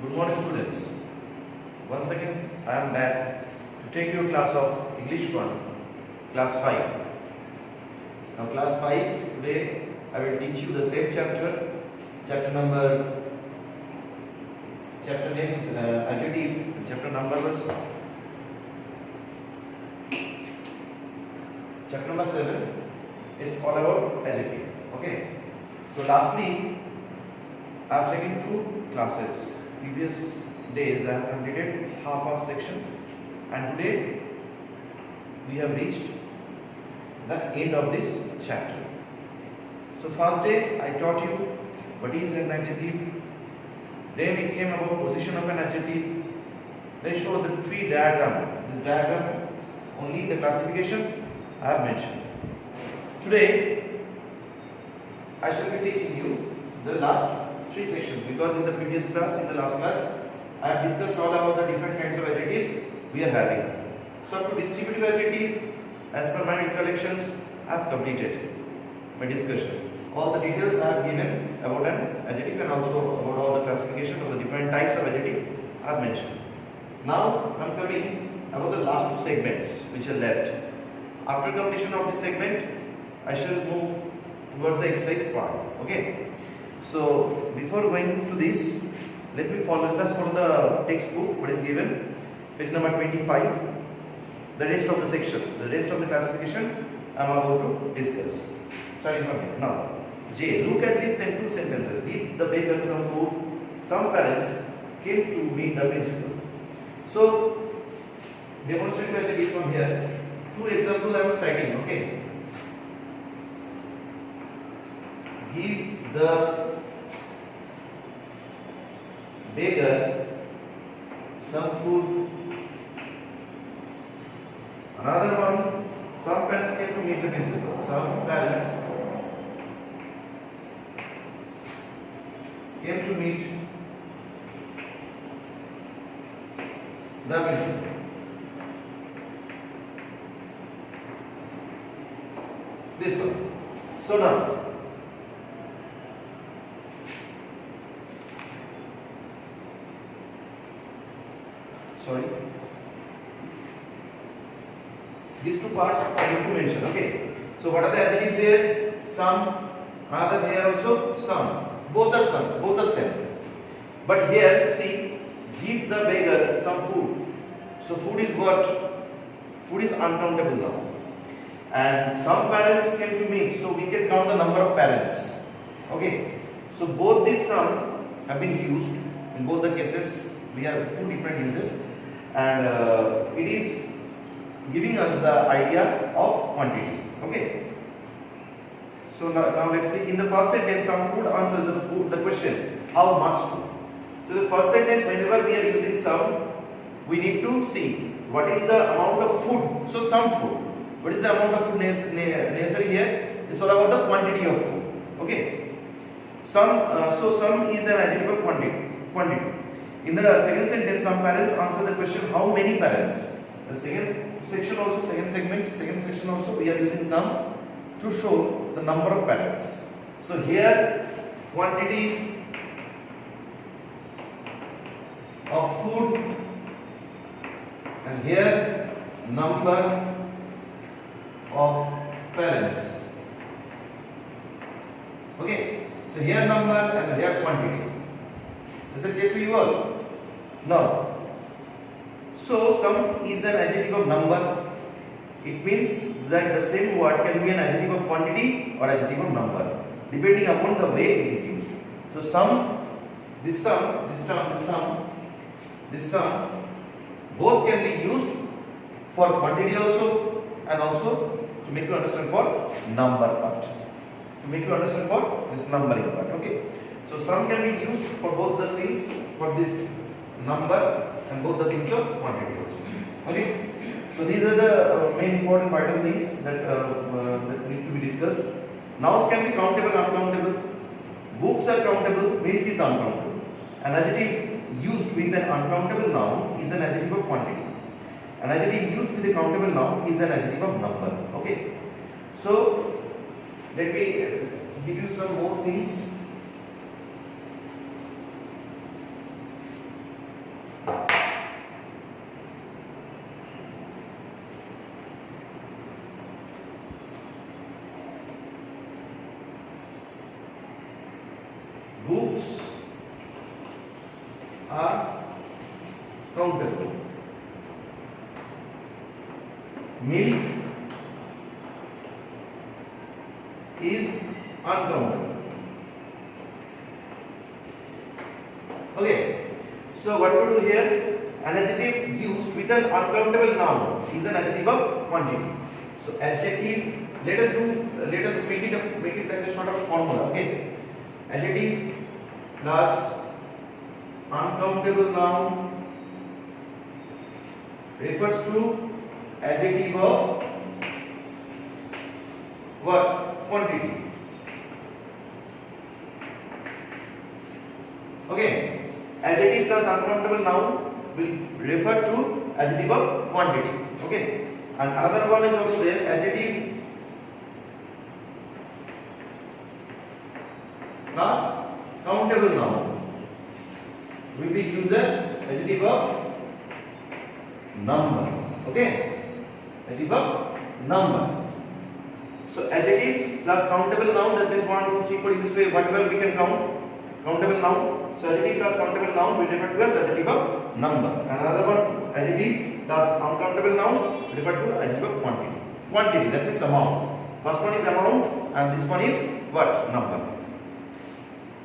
Good morning, students. Once again, I am back to take your class of English 1, class 5. Now, class 5, today I will teach you the same chapter. Chapter name is adjective. Chapter number was chapter number 7. It's all about adjective. Okay. So, lastly, I have taken 2 classes. Previous days I have completed half of section, and today we have reached the end of this chapter. So first day I taught you what is an adjective, then it came about position of an adjective, then showed the tree diagram. This diagram only the classification I have mentioned. Today I shall be teaching you the last 3 sections, because in the previous class, in the last class, I have discussed all about the different kinds of adjectives we are having. So up to distributive adjective, as per my recollections, I have completed my discussion. All the details I have given about an adjective and also about all the classification of the different types of adjective I have mentioned. Now I am coming about the last 2 segments which are left. After completion of this segment, I shall move towards the exercise part. Okay. So before going to this, let us follow the textbook what is given, page number 25. The rest of the sections, the rest of the classification I am about to discuss. Starting from here. Now, J. Look at these 2 sentences. Give the baker some food. Some parents came to meet the principal. So, demonstrate as I give from here. 2 examples I am citing. Okay. Give the baker some food. Another one, some parents came to meet the principal. Some parents came to meet the principal. This one. So now, these 2 parts I need to mention. Okay. So what are the adjectives here? Some. Another here also some. Both are some. Both are same. But here, see, give the beggar some food. So food is what? Food is uncountable now. And some parents came to meet. So we can count the number of parents. Okay. So both these some have been used in both the cases. We have 2 different uses, and it is giving us the idea of quantity. Okay. So now let's see. In the first sentence, some food answers the question, how much food? So the first sentence, whenever we are using some, we need to see what is the amount of food. So some food. What is the amount of food necessary here? It's all about the quantity of food. Okay. So some is an adjective of quantity. In the second sentence, some parents answer the question, how many parents? The second section also, we are using some to show the number of parents. So here, quantity of food, and here, number of parents. Okay. So here number and here quantity. Is it clear to you all? Now, so some is an adjective of number. It means that the same word can be an adjective of quantity or adjective of number, depending upon the way it is used. So this sum, both can be used for quantity also, and also to make you understand for number part. To make you understand for this numbering part. Okay. So sum can be used for both the things, for this number and both the things of quantity also. Okay. So these are the main important vital things that need to be discussed. Nouns can be countable, uncountable. Books are countable, milk is uncountable. An adjective used with an uncountable noun is an adjective of quantity. An adjective used with a countable noun is an adjective of number. Okay. So let me give you some more things. are countable. Milk is uncountable. Okay. So what we do here? An adjective used with an uncountable noun is an adjective of quantity. So adjective, let us make it like a sort of formula. Okay. Adjective plus uncountable noun refers to adjective of what? Quantity. Okay. Adjective plus uncountable noun will refer to adjective of quantity. Okay. And another one is also there, adjective plus countable noun will be used as adjective of number. Okay. Adjective of number. So adjective plus countable noun, that means 1, 2, 3, 4 in this way, whatever we can count, countable noun. So adjective plus countable noun will refer to as adjective of number. And another one, adjective plus uncountable noun will refer to adjective of quantity. Quantity, that means amount. First one is amount and this one is what? Number.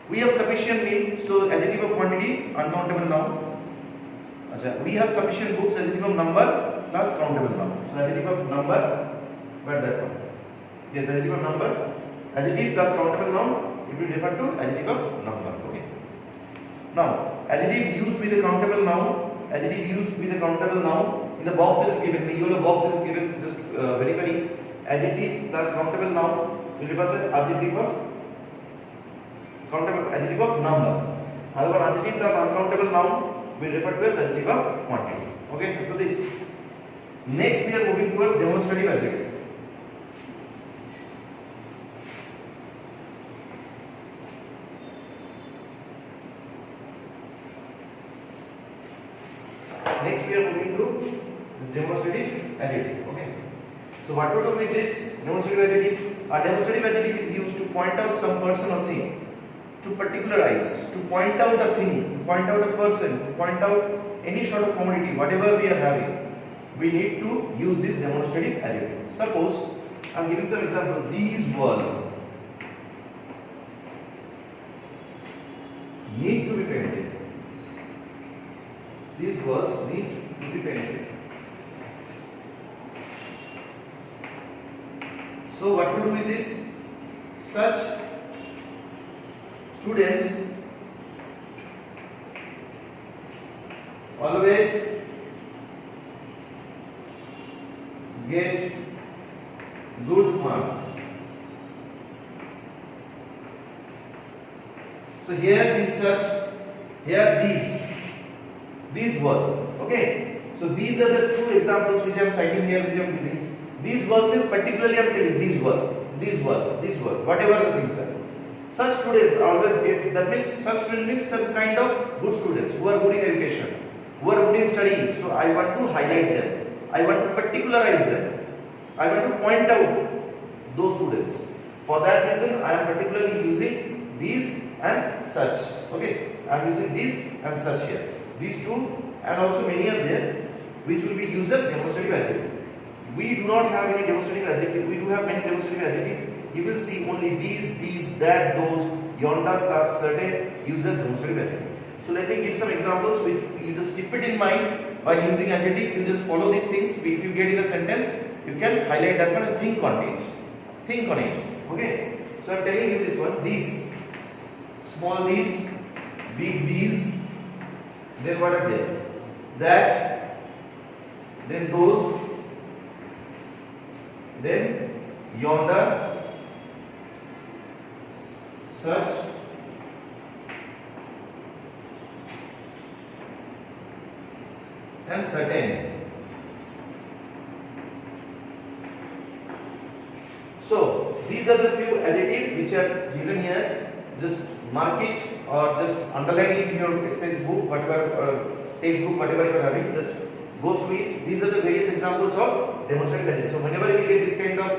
We have sufficient mean, so adjective of quantity, uncountable noun. We have sufficient books, adjective of number plus countable noun. So adjective of number, where that one? Yes, adjective of number, adjective plus countable noun, it will refer to adjective of number. Okay. Now, adjective used with a countable noun, adjective used with a countable noun, in the box it is given, the yellow box is given, just verify. Adjective plus countable noun will represent adjective of countable, adjective of number. However, adjective plus uncountable noun will refer to as adjective of quantity. Okay, up to this. Next, we are moving towards demonstrative adjective. Next, we are moving to this demonstrative adjective. Okay. So, what to do with this demonstrative adjective? A demonstrative adjective is used to point out some person or thing, to particularize, to point out a thing, to point out a person, to point out any sort of commodity, whatever we are having. We need to use this demonstrative adjective. Suppose I am giving some example. These walls need to be painted. These walls need to be painted. So what to do with this? Such students always get good mark. So here is such, here these words. Okay. So these are the two examples which I am citing here, which I am giving. These words means particularly I am telling these words, whatever the things are. Such students always get, that means such students means some kind of good students who are good in education, who are good in studies. So I want to highlight them. I want to particularize them. I want to point out those students. For that reason, I am particularly using these and such. Okay, I am using these and such here. These two and also many are there which will be used as demonstrative adjective. We do not have any demonstrative adjective. We do have many demonstrative adjective. You will see only these, that, those, yonder, such, certain used as demonstrative adjective. So let me give some examples which you just keep it in mind by using adjective. You just follow these things. If you get in a sentence, you can highlight that one and think on it. Think on it. Okay. So I am telling you this one. These, small these, big these. Then what are they? That. Then those. Then yonder. Such. And certain. So these are the few adjectives which are given here. Just mark it or just underline it in your exercise book, whatever textbook, whatever you are having. Just go through it. These are the various examples of demonstrative adjectives. So whenever you get this kind of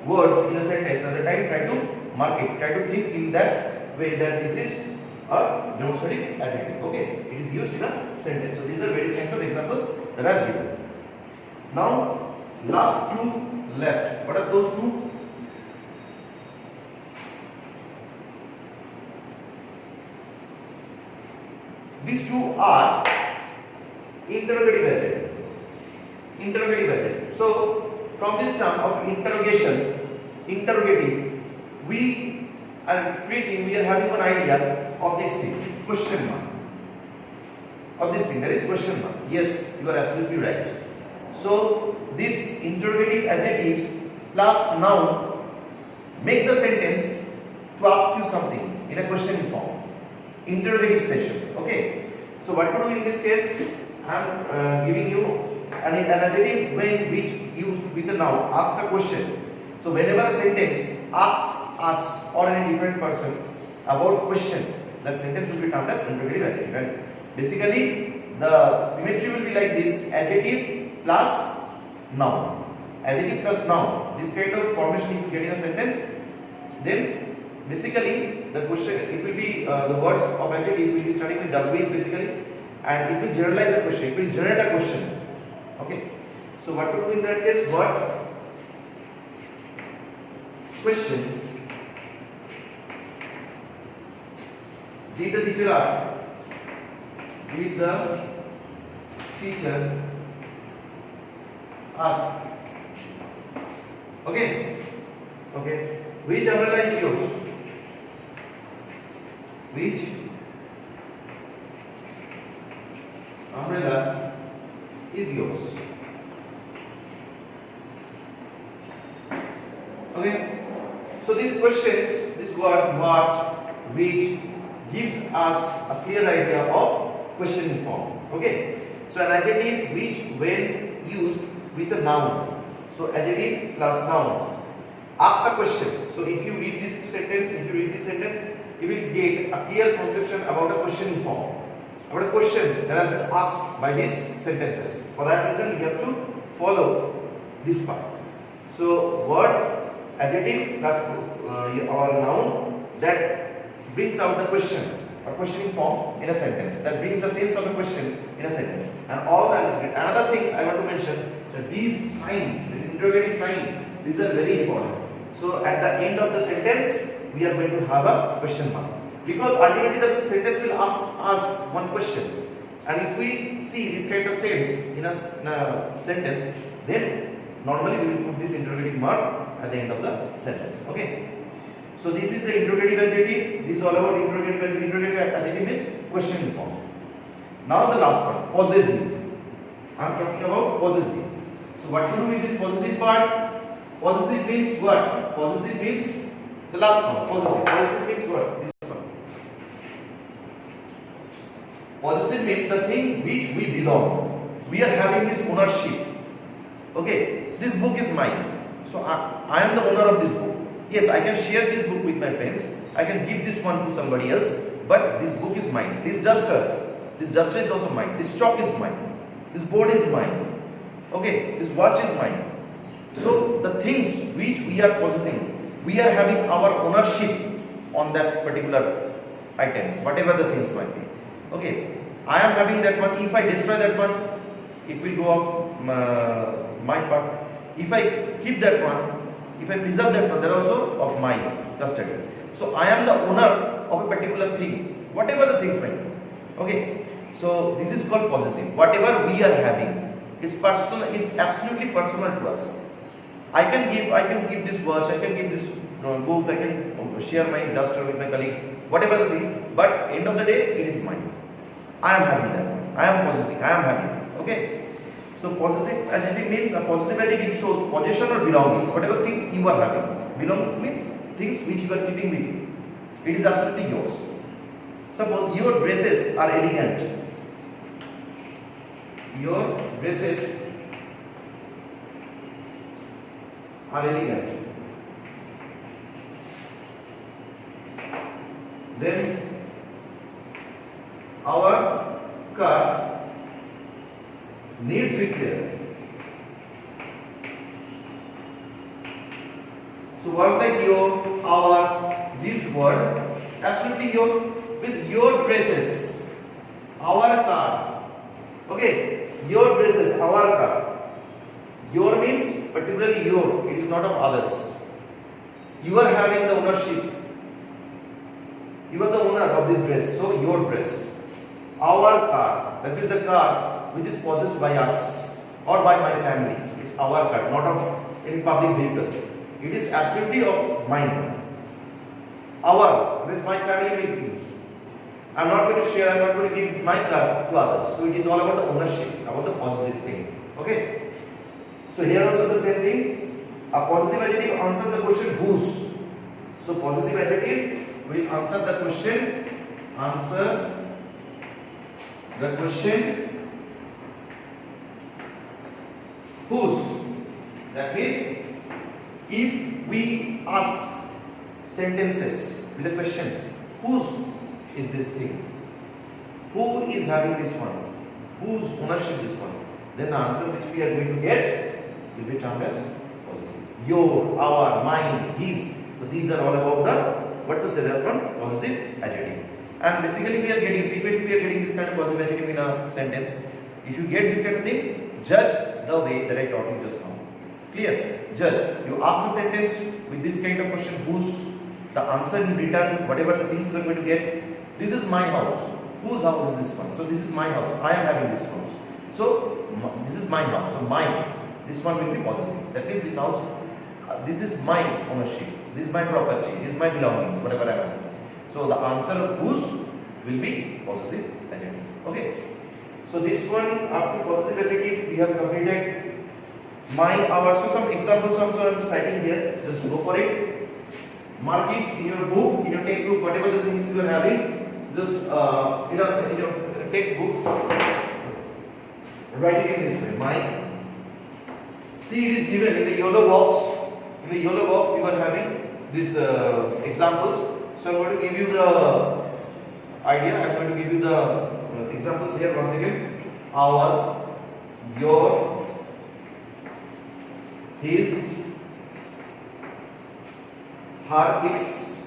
words in a sentence, at the time try to mark it. Try to think in that way that this is a demonstrative adjective. Okay, it is used in a sentence. So these are various kinds of examples that I have given. Now, last two left. What are those two? These two are interrogative adjective. Interrogative adjective. So, from this term of interrogation, interrogative, we are having an idea of this thing, question mark. Of this thing, there is question mark. Yes, you are absolutely right. So, this interrogative adjectives plus noun makes the sentence to ask you something in a question form. Interrogative session. Okay. So, what to do in this case? I am giving you an adjective when which used with the noun asks a question. So, whenever a sentence asks us or any different person about question, that sentence will be termed as interrogative adjective. And basically, the symmetry will be like this: adjective plus noun. Adjective plus noun. This kind of formation if you get in a sentence, then basically the question, it will be the words of adjective will be starting with WH basically, and it will generalize a question. It will generate a question. Okay. So what to do in that case? What question did the teacher ask? Did the teacher ask? Okay. Okay. Which umbrella is yours? Which umbrella is yours? Okay. So these questions, this word what, which gives us a clear idea of question form. Okay. So an adjective which when used with a noun. So adjective plus noun asks a question. So if you read this sentence, you will get a clear conception about a question form, about a question that has been asked by these sentences. For that reason, we have to follow this part. So word, adjective plus or noun that brings out the question or questioning form in a sentence, that brings the sense of a question in a sentence. And all that. Another thing I want to mention, that these signs, the interrogative signs, these are very important. So at the end of the sentence, we are going to have a question mark, because ultimately the sentence will ask us one question, and if we see this kind of sense in a sentence, then normally we will put this interrogative mark at the end of the sentence. Okay. So this is the interrogative adjective. This is all about interrogative adjective. Interrogative adjective means question form. Now the last part, possessive. I am talking about possessive. So what to do with this possessive part? Possessive means what? Possessive means the last one. Possessive. Possessive means what? This one. Possessive means the thing which we belong. We are having this ownership. Okay. This book is mine. So I am the owner of this book. Yes, I can share this book with my friends. I can give this one to somebody else. But this book is mine. This duster is also mine. This chalk is mine. This board is mine. Okay. This watch is mine. So the things which we are possessing, we are having our ownership on that particular item, whatever the things might be. Okay, I am having that one. If I destroy that one, it will go off my part. If I keep that one, if I preserve that one, that also of my custody. So I am the owner of a particular thing, whatever the things might be. Okay, so this is called possessive. Whatever we are having, it's personal. It's absolutely personal to us. I can give this watch, I can give this book, I can share my duster with my colleagues, whatever the things, but end of the day, it is mine. I am having that. I am possessing. I am having. Okay. So possessive adjective means, a possessive adjective shows possession or belongings, whatever things you are having. Belongings means things which you are keeping with you. It is absolutely yours. Suppose your dresses are elegant. Your dresses are elegant. Then our car needs repair. So words like your, our, this word, absolutely your, means your dresses, our car. Okay, your dresses, our car. Your means particularly your, it is not of others. You are having the ownership. You are the owner of this dress, so your dress. Our car, that is the car which is possessed by us or by my family. It's our car, not of any public vehicle. It is absolutely of mine. Our, means my family will use. I am not going to share, I am not going to give my car to others. So it is all about the ownership, about the possessive thing. Okay? So here also the same thing. A possessive adjective answers the question whose. So possessive adjective will answer the question, whose. That means if we ask sentences with a question, whose is this thing? Who is having this one? Whose ownership this one? Then the answer which we are going to get will be termed as possessive. Your, our, mine, his. So these are all about the, what to say, that one, possessive adjective. And basically frequently we are getting this kind of possessive adjective in a sentence. If you get this kind of thing, judge the way that I taught you just now. Clear? Judge. You ask the sentence with this kind of question, whose, the answer in return, whatever the things you are going to get. This is my house. Whose house is this one? So this is my house. I am having this house. So this is my house. So mine. This one will be possessive. That means this house, this is my ownership. This is my property. This is my belongings. Whatever I have. So the answer of whose will be possessive adjective. Okay. So this one up to possessive adjective we have completed. My, our. So some examples also I am citing here. Just go for it. Mark it in your book, in your textbook, whatever the things you are having. Just in your textbook, write it in this way. My. See, it is given in the yellow box. In the yellow box, you are having these examples. So I am going to give you the idea. I am going to give you the examples here once again. Our, your, his, her, its,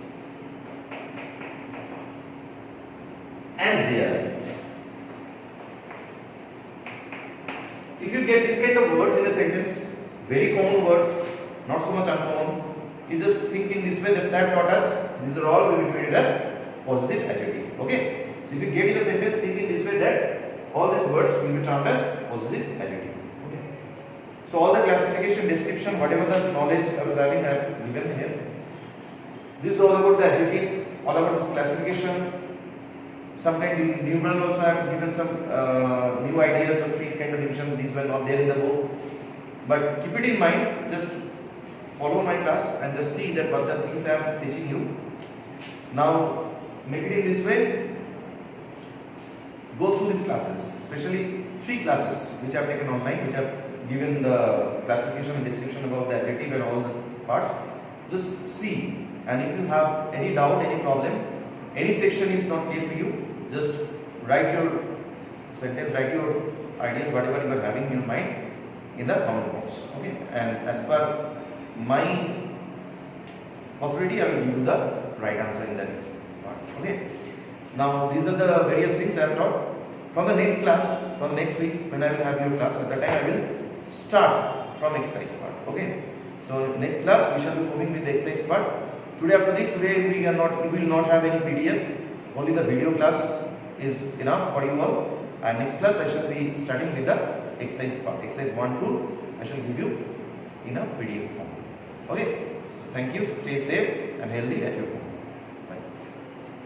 and their. If you get this kind of words in a sentence, very common words, not so much uncommon, you just think in this way that Sam taught us, these are all will be treated as possessive adjective. Okay? So if you get in a sentence, think in this way that all these words will be termed as possessive adjective. Okay? So all the classification, description, whatever the knowledge I was having, I have given here. This is all about the adjective, all about this classification. Sometimes in numeral also I have given some new ideas of three kind of division. These were not there in the book. But keep it in mind, just follow my class and just see that what the things I am teaching you. Now make it in this way. Go through these classes, especially 3 classes which I have taken online, which have given the classification and description about the adjective and all the parts. Just see. And if you have any doubt, any problem, any section is not clear to you, just write your sentence, write your ideas, whatever you are having in your mind in the comment box. Okay? And as per my possibility, I will give you the right answer in that part. Okay? Now, these are the various things I have taught. From the next class, from next week, when I will have your class, at that time I will start from exercise part. Okay? So, next class we shall be moving with the exercise part. Today after this, today we will not have any PDF, only the video class is enough for you all. And next class I shall be starting with the exercise part, exercise 1, 2, I shall give you in a PDF form. Okay, thank you, stay safe and healthy at your home.